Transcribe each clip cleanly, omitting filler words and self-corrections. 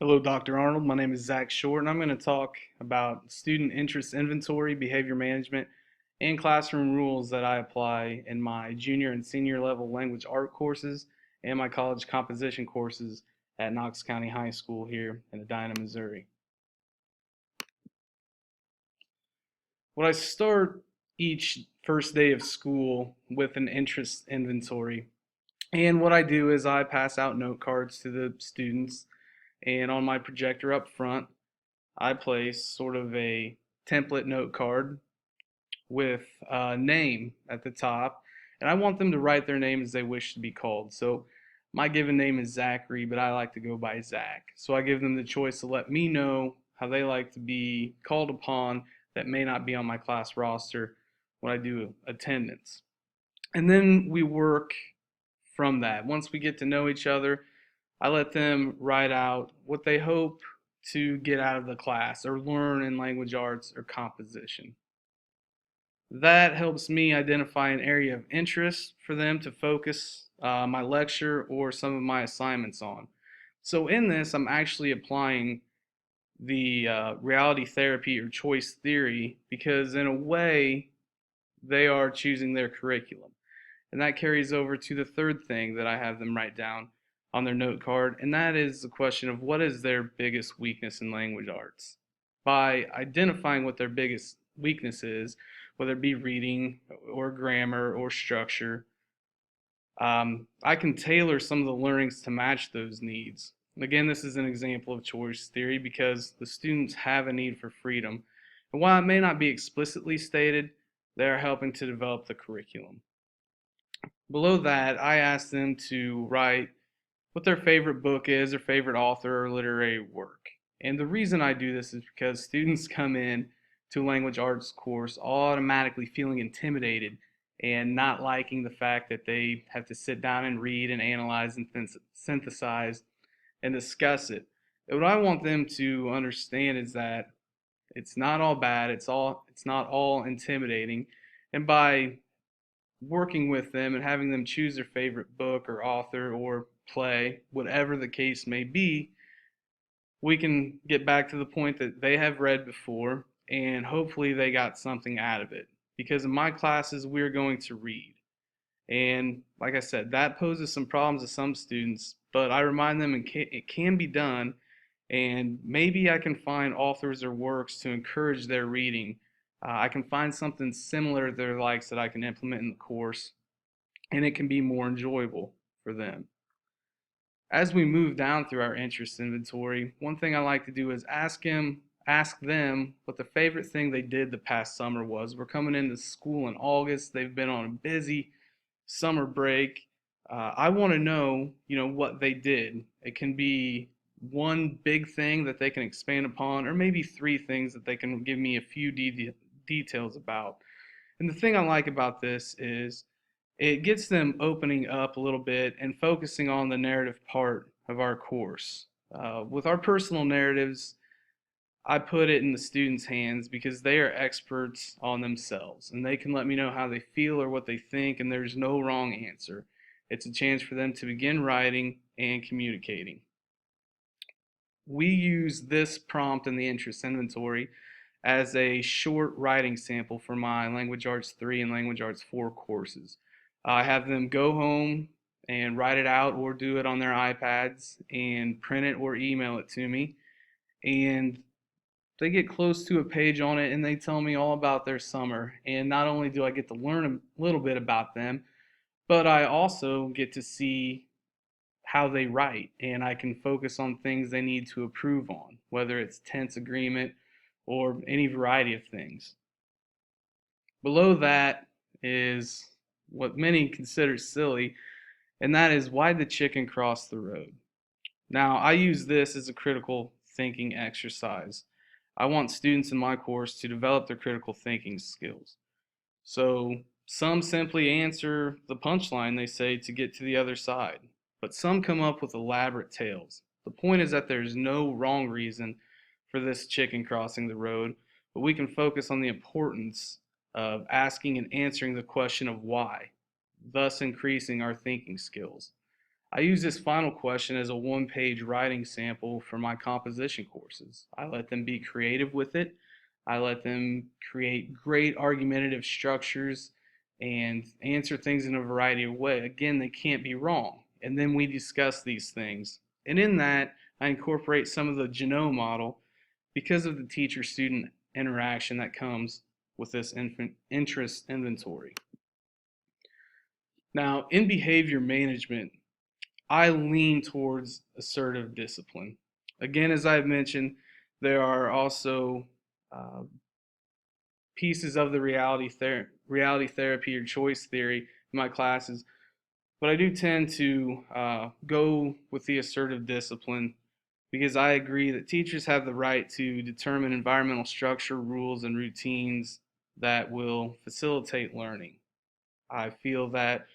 Hello, Dr. Arnold. My name is Zach Short, and I'm going to talk about student interest inventory, behavior management, and classroom rules that I apply in my junior and senior level language art courses and my college composition courses at Knox County High School here in Edina, Missouri. When I start each first day of school with an interest inventory, and what I do is I pass out note cards to the students, and on my projector up front, I place sort of a template note card with a name at the top, and I want them to write their name as they wish to be called. So my given name is Zachary, but I like to go by Zach. So I give them the choice to let me know how they like to be called upon that may not be on my class roster when I do attendance. And then we work from that. Once we get to know each other, I let them write out what they hope to get out of the class or learn in language arts or composition. That helps me identify an area of interest for them to focus my lecture or some of my assignments on. So in this, I'm actually applying the reality therapy or choice theory because in a way, they are choosing their curriculum. And that carries over to the third thing that I have them write down on their note card, and that is the question of what is their biggest weakness in language arts. By identifying what their biggest weakness is, whether it be reading or grammar or structure, I can tailor some of the learnings to match those needs. Again, this is an example of choice theory because the students have a need for freedom. And while it may not be explicitly stated, they are helping to develop the curriculum. Below that, I ask them to write what their favorite book is, their favorite author or literary work. And the reason I do this is because students come in to a language arts course automatically feeling intimidated and not liking the fact that they have to sit down and read and analyze and synthesize and discuss it. And what I want them to understand is that it's not all bad, it's not all intimidating. And by working with them and having them choose their favorite book or author or play, whatever the case may be, we can get back to the point that they have read before and hopefully they got something out of it. Because in my classes, we're going to read. And like I said, that poses some problems to some students, but I remind them it can be done, and maybe I can find authors or works to encourage their reading. I can find something similar to their likes that I can implement in the course, and it can be more enjoyable for them. As we move down through our interest inventory, one thing I like to do is ask them what the favorite thing they did the past summer was. We're coming into school in August. They've been on a busy summer break. I want to know, what they did. It can be one big thing that they can expand upon, or maybe three things that they can give me a few details about. And the thing I like about this is it gets them opening up a little bit and focusing on the narrative part of our course. With our personal narratives, I put it in the students' hands because they are experts on themselves and they can let me know how they feel or what they think, and there's no wrong answer. It's a chance for them to begin writing and communicating. We use this prompt in the interest inventory as a short writing sample for my Language Arts 3 and Language Arts 4 courses. I have them go home and write it out or do it on their iPads and print it or email it to me. And they get close to a page on it and they tell me all about their summer. And not only do I get to learn a little bit about them, but I also get to see how they write and I can focus on things they need to improve on, whether it's tense agreement or any variety of things. Below that is what many consider silly, and that is why the chicken crossed the road. Now, I use this as a critical thinking exercise. I want students in my course to develop their critical thinking skills. So some simply answer the punchline they say to get to the other side, but some come up with elaborate tales. The point is that there's no wrong reason for this chicken crossing the road, but we can focus on the importance of asking and answering the question of why, thus increasing our thinking skills. I use this final question as a one-page writing sample for my composition courses. I let them be creative with it. I let them create great argumentative structures and answer things in a variety of ways. Again, they can't be wrong. And then we discuss these things. And in that, I incorporate some of the Janot model because of the teacher-student interaction that comes with this interest inventory. Now, in behavior management, I lean towards assertive discipline. Again, as I've mentioned, there are also uh, pieces of the reality therapy or choice theory in my classes, but I do tend to go with the assertive discipline because I agree that teachers have the right to determine environmental structure, rules, and routines that will facilitate learning. I feel that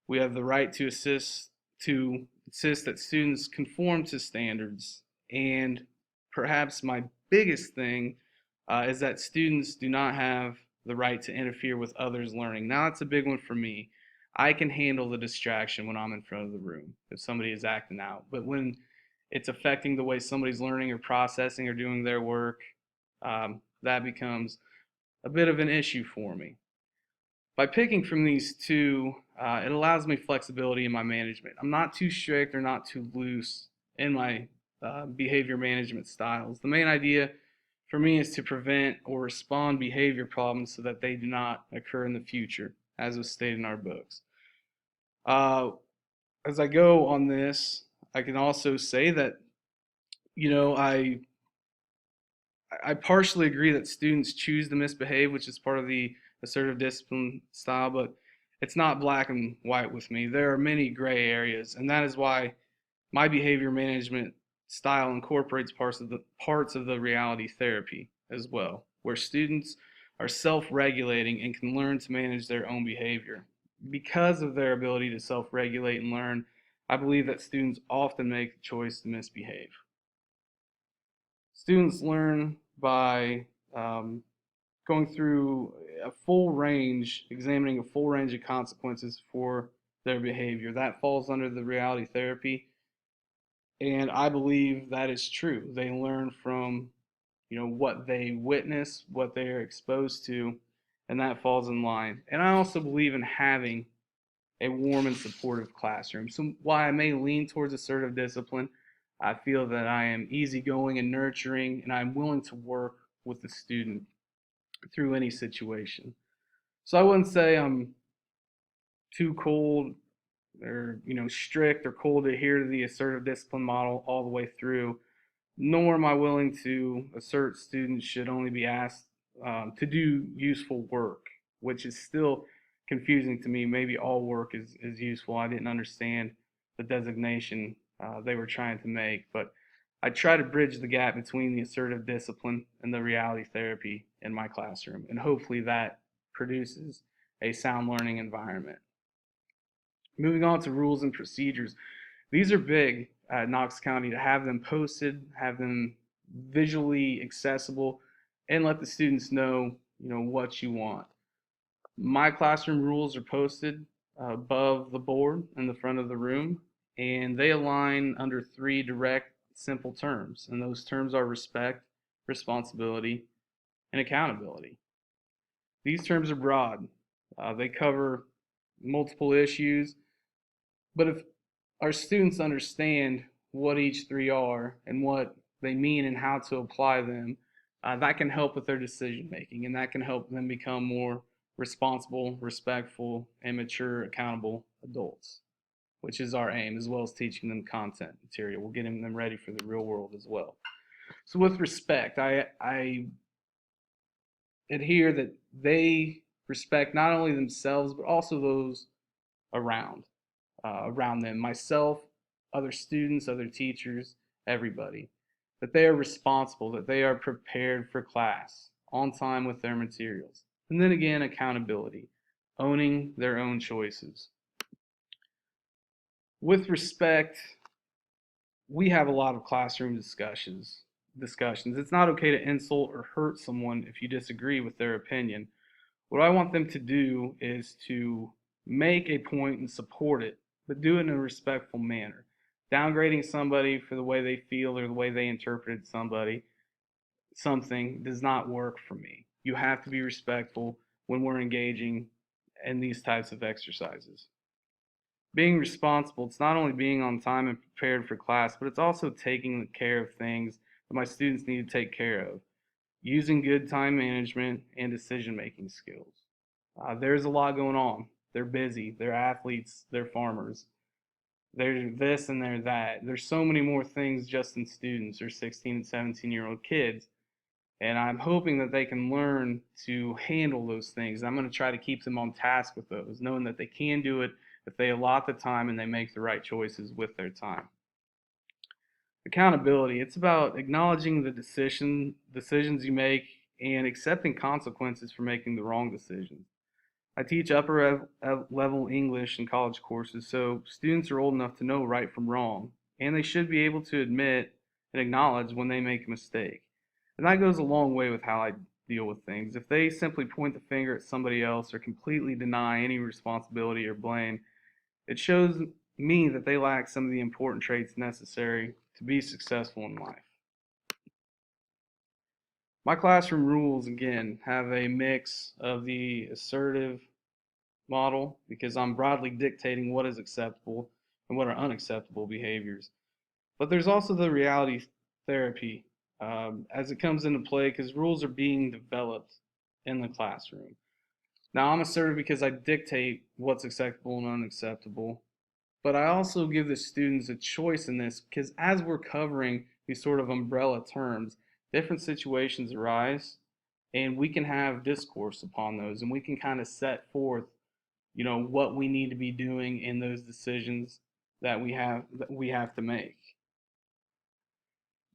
we have the right to insist that students conform to standards. And perhaps my biggest thing is that students do not have the right to interfere with others' learning. Now, that's a big one for me. I can handle the distraction when I'm in front of the room if somebody is acting out. But when it's affecting the way somebody's learning or processing or doing their work, that becomes a bit of an issue for me. By picking from these two, it allows me flexibility in my management. I'm not too strict or not too loose in my behavior management styles. The main idea for me is to prevent or respond behavior problems so that they do not occur in the future, as was stated in our books. Uh, as I go on this, I can also say that, you know, I partially agree that students choose to misbehave, which is part of the assertive discipline style, but it's not black and white with me. There are many gray areas, and that is why my behavior management style incorporates parts of the reality therapy as well, where students are self-regulating and can learn to manage their own behavior. Because of their ability to self-regulate and learn, I believe that students often make the choice to misbehave. Students learn by going through a full range, examining a full range of consequences for their behavior. That falls under the reality therapy, and I believe that is true. They learn from, what they witness, what they are exposed to, and that falls in line. And I also believe in having a warm and supportive classroom. So while I may lean towards assertive discipline, I feel that I am easygoing and nurturing, and I'm willing to work with the student through any situation. So I wouldn't say I'm too cold or strict or cold to adhere to the assertive discipline model all the way through, nor am I willing to assert students should only be asked to do useful work, which is still confusing to me. Maybe all work is useful. I didn't understand the designation they were trying to make, but I try to bridge the gap between the assertive discipline and the reality therapy in my classroom, and hopefully that produces a sound learning environment. Moving on to rules and procedures. These are big at Knox County to have them posted, have them visually accessible, and let the students know, what you want. My classroom rules are posted above the board in the front of the room, and they align under three direct, simple terms. And those terms are respect, responsibility, and accountability. These terms are broad. They cover multiple issues, but if our students understand what each three are and what they mean and how to apply them, that can help with their decision making, and that can help them become more responsible, respectful, and mature, accountable adults, which is our aim, as well as teaching them content material. We're getting them ready for the real world as well. So with respect, I adhere that they respect not only themselves but also those around around them, myself, other students, other teachers, everybody, that they are responsible, that they are prepared for class, on time with their materials. And then again, accountability, owning their own choices. With respect, we have a lot of classroom discussions. It's not okay to insult or hurt someone if you disagree with their opinion. What I want them to do is to make a point and support it, but do it in a respectful manner. Downgrading somebody for the way they feel or the way they interpreted something does not work for me. You have to be respectful when we're engaging in these types of exercises. Being responsible, it's not only being on time and prepared for class, but it's also taking care of things that my students need to take care of, using good time management and decision making skills. There's a lot going on. They're busy, they're athletes, they're farmers, they're this and they're that. There's so many more things just in students or 16 and 17-year-old kids. And I'm hoping that they can learn to handle those things. I'm going to try to keep them on task with those, knowing that they can do it if they allot the time and they make the right choices with their time. Accountability, it's about acknowledging the decisions you make and accepting consequences for making the wrong decisions. I teach upper level English in college courses, so students are old enough to know right from wrong, and they should be able to admit and acknowledge when they make a mistake. And that goes a long way with how I deal with things. If they simply point the finger at somebody else or completely deny any responsibility or blame, it shows me that they lack some of the important traits necessary to be successful in life. My classroom rules, again, have a mix of the assertive model because I'm broadly dictating what is acceptable and what are unacceptable behaviors. But there's also the reality therapy as it comes into play because rules are being developed in the classroom. Now, I'm assertive because I dictate what's acceptable and unacceptable, but I also give the students a choice in this because as we're covering these sort of umbrella terms, different situations arise and we can have discourse upon those and we can kind of set forth what we need to be doing in those decisions that we have to make.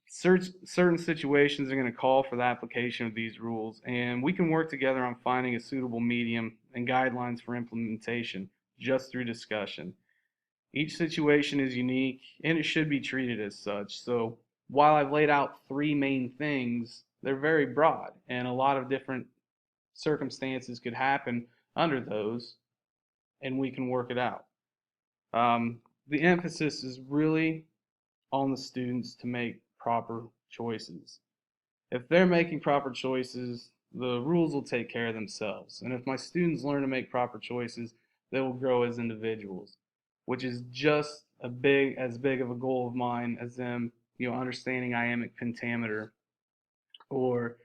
Certain situations are going to call for the application of these rules, and we can work together on finding a suitable medium and guidelines for implementation just through discussion. Each situation is unique and it should be treated as such. So while I've laid out three main things, they're very broad and a lot of different circumstances could happen under those and we can work it out. The emphasis is really on the students to make proper choices. If they're making proper choices, the rules will take care of themselves. And if my students learn to make proper choices, they will grow as individuals, which is just as big of a goal of mine as them, understanding iambic pentameter or,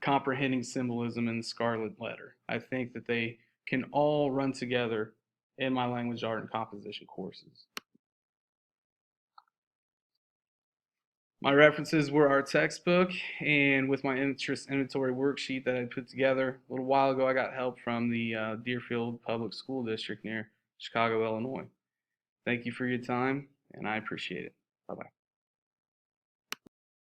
comprehending symbolism in the scarlet letter. I think that they can all run together in my language, art, and composition courses. My references were our textbook, and with my interest inventory worksheet that I put together a little while ago, I got help from the Deerfield Public School District near Chicago, Illinois. Thank you for your time, and I appreciate it. Bye bye.